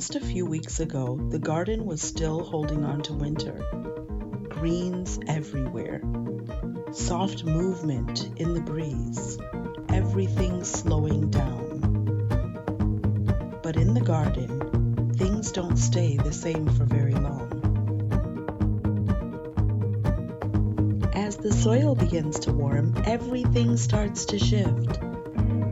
Just a few weeks ago, the garden was still holding on to winter. Greens everywhere. Soft movement in the breeze. Everything slowing down. But in the garden, things don't stay the same for very long. As the soil begins to warm, everything starts to shift.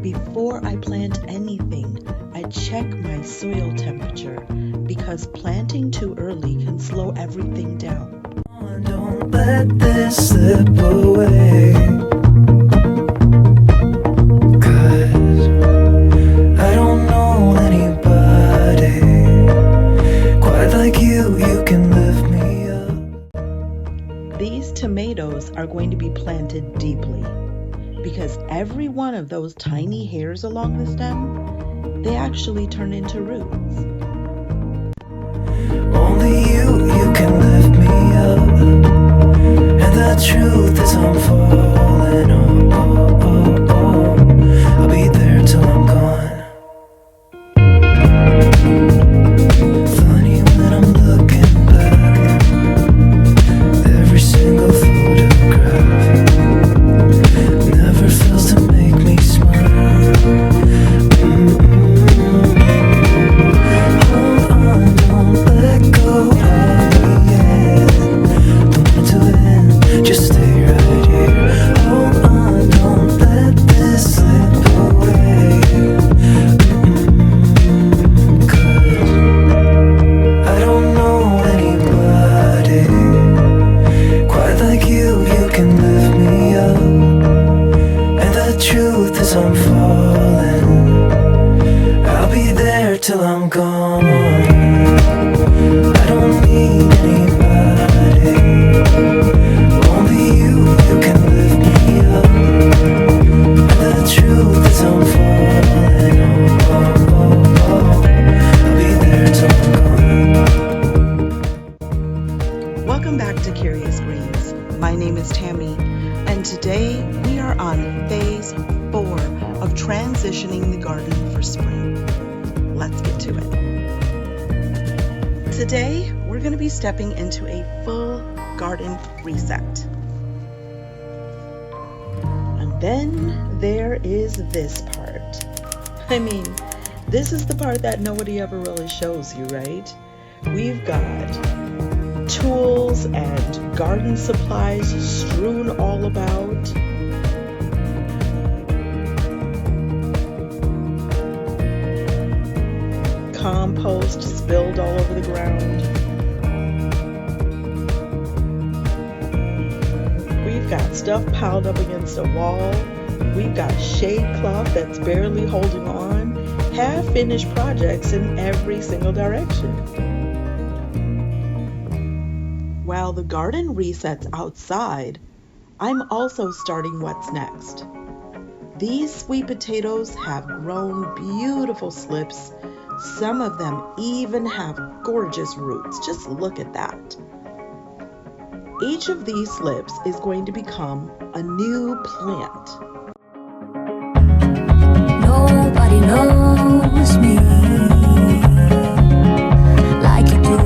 Before I plant anything, I check my soil temperature because planting too early can slow everything down. Don't let this slip away, 'cause I don't know anybody quite like you. You can lift me up. These tomatoes are going to be planted deeply because every one of those tiny hairs along the stem, they actually turn into roots. Only you can lift me up, and the truth is I'm falling. I'll be there till I'm gone. Funny when I'm looking back, every single photograph never fails to make me smile. Hold on, don't let go of me yet. Don't want to end, just stay right here. Hold on, don't let this slip away. 'Cause I don't know anybody quite like you. You can lift me up, and the truth is I'm falling. I'll be there till I'm gone. I don't need anybody. Only you can lift me up, and the truth is I'm falling. I'll be there till I'm gone. Welcome back to Curious Greens. My name is Tammy, and today we are on phase 4 of transitioning the garden for spring. Let's get to it. Today, we're going to be stepping into a full garden reset. And then there is this part. I mean, this is the part that nobody ever really shows you, right? We've got tools and garden supplies strewn all about. Compost spilled all over the ground. We've got stuff piled up against a wall. We've got shade cloth that's barely holding on. Half-finished projects in every single direction. While the garden resets outside, I'm also starting what's next. These sweet potatoes have grown beautiful slips. Some of them even have gorgeous roots. Just look at that. Each of these slips is going to become a new plant. Nobody knows me like you do.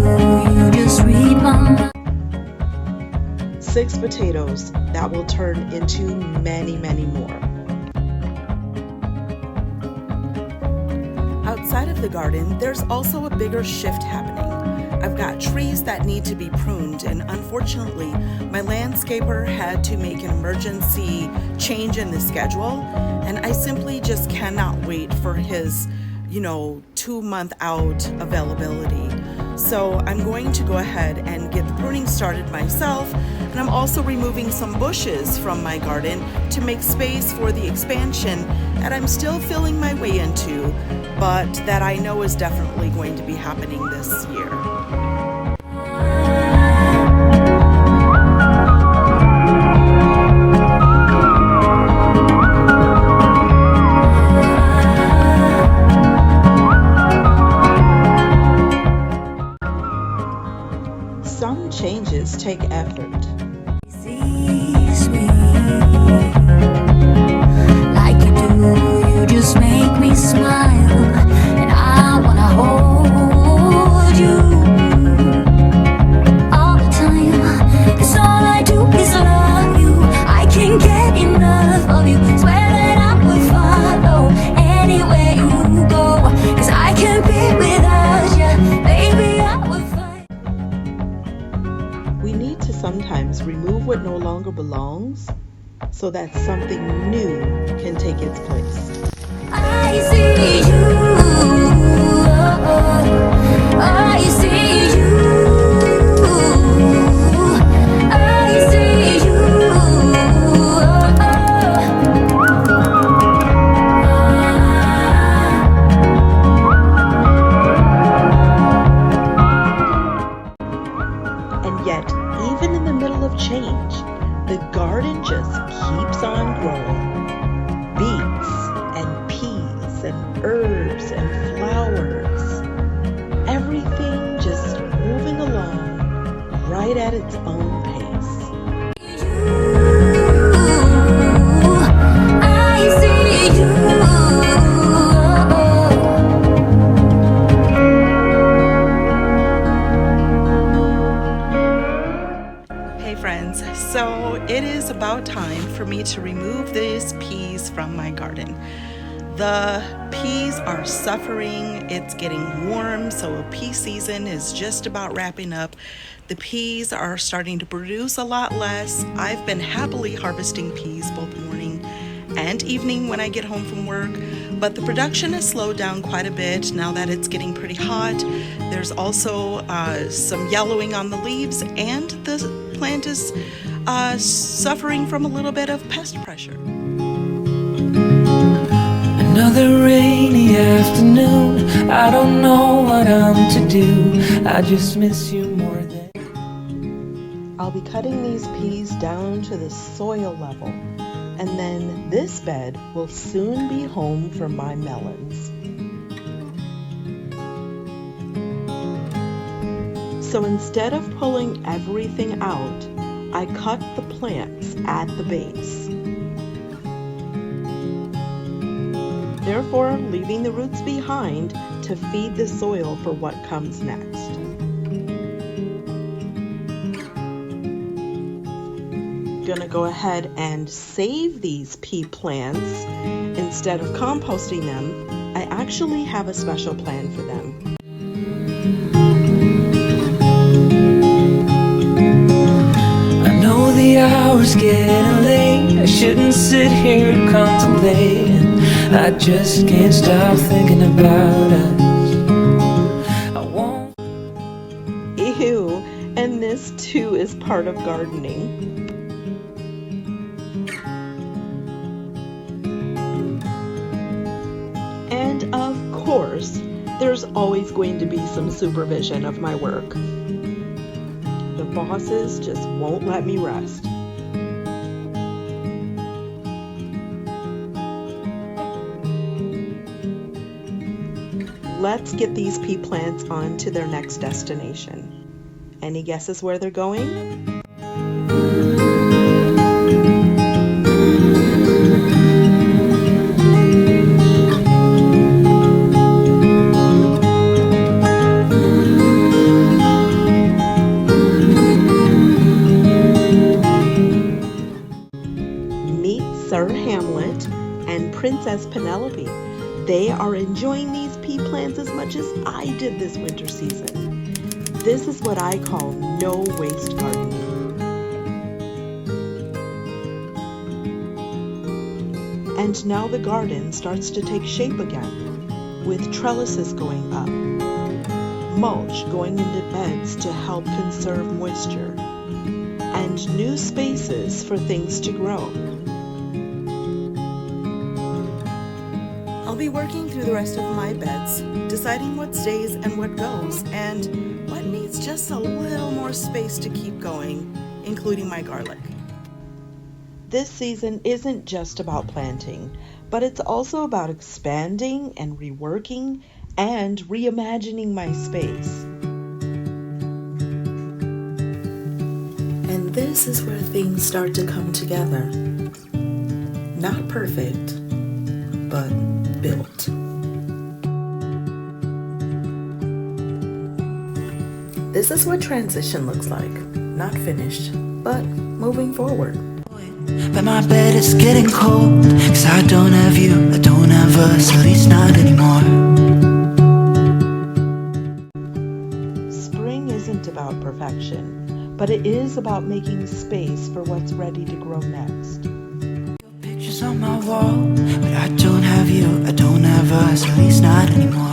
You just read my mind. 6 potatoes that will turn into many, many more. Outside of the garden, there's also a bigger shift happening. I've got trees that need to be pruned, and unfortunately, my landscaper had to make an emergency change in the schedule, and I simply just cannot wait for his, 2-month out availability. So I'm going to go ahead and get the pruning started myself, and I'm also removing some bushes from my garden to make space for the expansion that I'm still feeling my way into, but that I know is definitely going to be happening this year. Some changes take effort. Sees me like you do. You just make me smile, and I wanna hold Swear that I would follow anywhere you go. 'Cause I can't be without you. Baby, I would find. We need to sometimes remove what no longer belongs so that something new can take its place. I see you. I see you. I see you. And yet, even in the middle of change, the garden just keeps on growing. Beets and peas and herbs and flowers. Everything just moving along right at its own pace. I see you. Hey friends, so it is about time for me to remove these peas from my garden. The peas are suffering. It's getting warm, so pea season is just about wrapping up. The peas are starting to produce a lot less. I've been happily harvesting peas both morning and evening when I get home from work, but the production has slowed down quite a bit now that it's getting pretty hot. There's also some yellowing on the leaves, and the plant is suffering from a little bit of pest pressure. Another rainy afternoon. I don't know what I'm to do. I just miss you more than. I'll be cutting these peas down to the soil level, and then this bed will soon be home for my melons. So instead of pulling everything out, I cut the plants at the base, therefore leaving the roots behind to feed the soil for what comes next. Gonna go ahead and save these pea plants. Instead of composting them, I actually have a special plan for them. I know the hour's getting late. I shouldn't sit here contemplating. I just can't stop thinking about us. I won't. Ew, and this too is part of gardening. And of course, there's always going to be some supervision of my work. The bosses just won't let me rest. Let's get these pea plants on to their next destination. Any guesses where they're going? Princess Penelope. They are enjoying these pea plants as much as I did this winter season. This is what I call no waste gardening. And now the garden starts to take shape again, with trellises going up, mulch going into beds to help conserve moisture, and new spaces for things to grow. I'll be working through the rest of my beds, deciding what stays and what goes, and what needs just a little more space to keep going, including my garlic. This season isn't just about planting, but it's also about expanding and reworking and reimagining my space. And this is where things start to come together. Not perfect, but built. This is what transition looks like. Not finished, but moving forward. But my bed is getting cold, 'cause I don't have you, I don't have us, at least not anymore. Spring isn't about perfection, but it is about making space for what's ready to grow next. Pictures on my wall, but I don't have you, I don't have us, at least not anymore.